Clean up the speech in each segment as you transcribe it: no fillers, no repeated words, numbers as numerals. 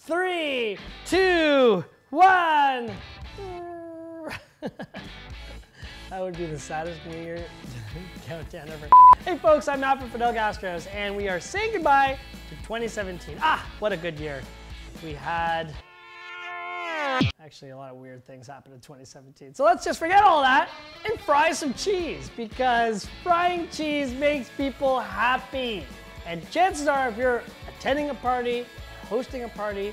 3, 2, 1. That would be the saddest New Year countdown ever. Hey folks, I'm Matt from Fidel Gastros, and we are saying goodbye to 2017. What a good year. We had, actually a lot of weird things happened in 2017. So let's just forget all that and fry some cheese, because frying cheese makes people happy. And chances are, if you're attending a party, hosting a party,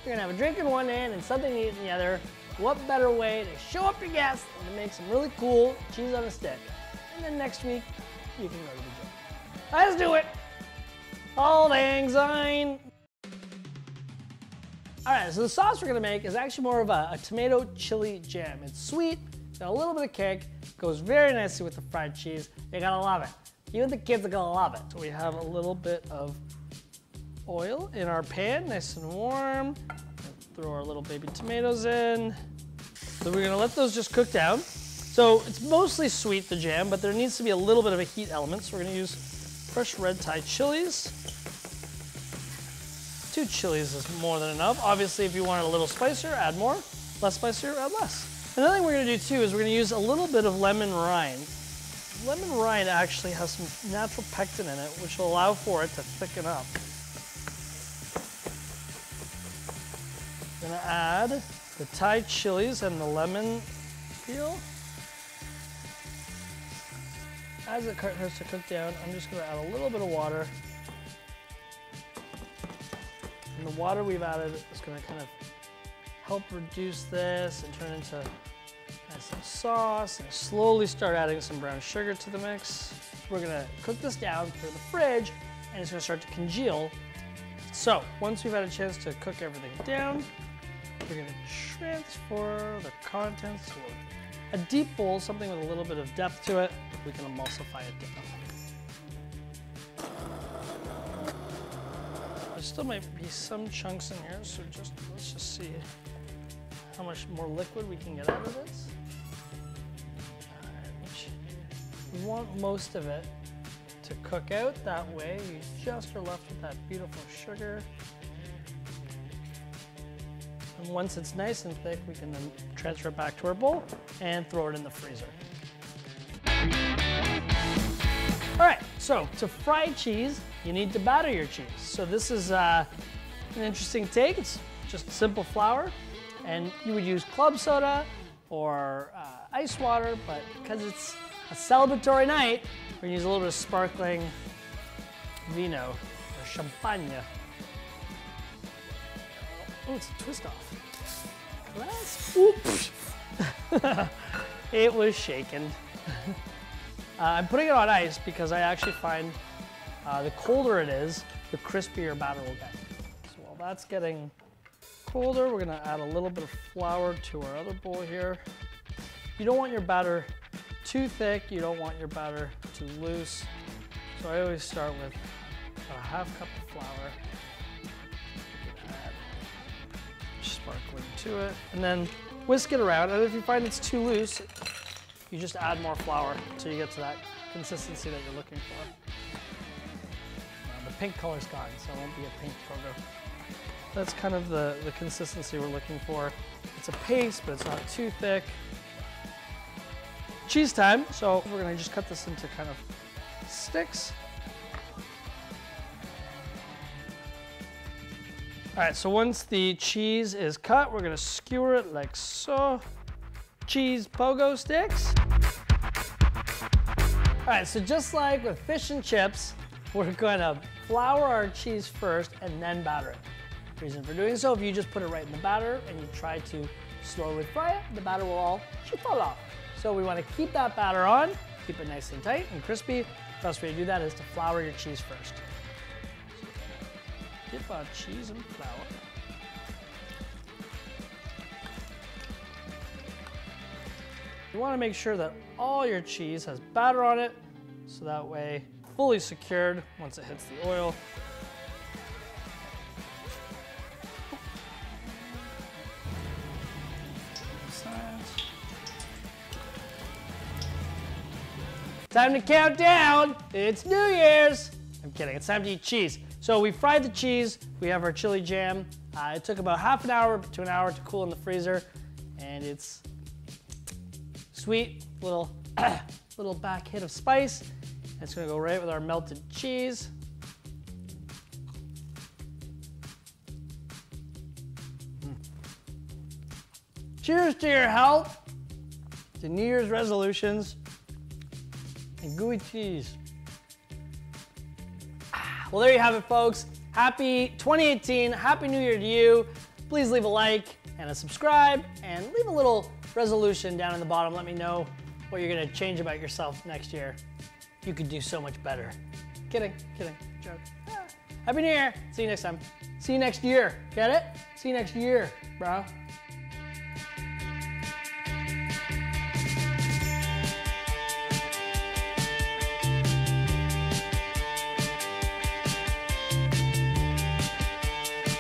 you're gonna have a drink in one hand and something to eat in the other. What better way to show up your guests than to make some really cool cheese on a stick? And then next week, you can go to the gym. Let's do it! All Lang Syne. All right, so the sauce we're gonna make is actually more of a tomato chili jam. It's sweet, got a little bit of kick, goes very nicely with the fried cheese. You're gonna love it. Even the kids are gonna love it. So we have a little bit of oil in our pan, nice and warm. Throw our little baby tomatoes in. So we're gonna let those just cook down. So it's mostly sweet, the jam, but there needs to be a little bit of a heat element. So we're gonna use fresh red Thai chilies. 2 chilies is more than enough. Obviously, if you want it a little spicier, add more. Less spicier, add less. Another thing we're gonna do too is we're gonna use a little bit of lemon rind. Lemon rind actually has some natural pectin in it, which will allow for it to thicken up. I'm gonna add the Thai chilies and the lemon peel. As it starts to cook down, I'm just gonna add a little bit of water. And the water we've added is gonna kind of help reduce this and turn into some sauce, and slowly start adding some brown sugar to the mix. We're gonna cook this down, put it in the fridge, and it's gonna start to congeal. So once we've had a chance to cook everything down, we're gonna transfer the contents to a deep bowl, something with a little bit of depth to it. We can emulsify it down. There still might be some chunks in here, so let's just see how much more liquid we can get out of this. We want most of it to cook out. That way you just are left with that beautiful sugar. And once it's nice and thick, we can then transfer it back to our bowl and throw it in the freezer. All right, so to fry cheese, you need to batter your cheese. So this is an interesting take. It's just simple flour, and you would use club soda or ice water, but because it's a celebratory night, we're gonna use a little bit of sparkling vino or champagne. Oh, it's a twist off. Glass. Oops. It was shaken. I'm putting it on ice because I actually find the colder it is, the crispier batter will get. So while that's getting colder, we're gonna add a little bit of flour to our other bowl here. You don't want your batter too thick, you don't want your batter too loose. So I always start with a ½ cup of flour. Add sparkling to it, and then whisk it around. And if you find it's too loose, you just add more flour until you get to that consistency that you're looking for. The pink color's gone, so it won't be a pink pogo. That's kind of the consistency we're looking for. It's a paste, but it's not too thick. Cheese time, so we're gonna just cut this into kind of sticks. All right, so once the cheese is cut, we're gonna skewer it like so. Cheese pogo sticks. All right, so just like with fish and chips, we're gonna flour our cheese first and then batter it. Reason for doing so, if you just put it right in the batter and you try to slowly fry it, the batter will all fall off. So we want to keep that batter on, keep it nice and tight and crispy. The best way to do that is to flour your cheese first. So dip our cheese in flour. You want to make sure that all your cheese has batter on it, so that way fully secured once it hits the oil. Time to count down. It's New Year's. I'm kidding, it's time to eat cheese. So we fried the cheese. We have our chili jam. It took about half an hour to an hour to cool in the freezer, and it's sweet, little back hit of spice. It's gonna go right with our melted cheese. Cheers to your health, to New Year's resolutions, and gooey cheese. Well, there you have it, folks. Happy 2018, Happy New Year to you. Please leave a like and a subscribe, and leave a little resolution down in the bottom. Let me know what you're gonna change about yourself next year. You could do so much better. Kidding, joke. Happy New Year, see you next time. See you next year, get it? See you next year, bro.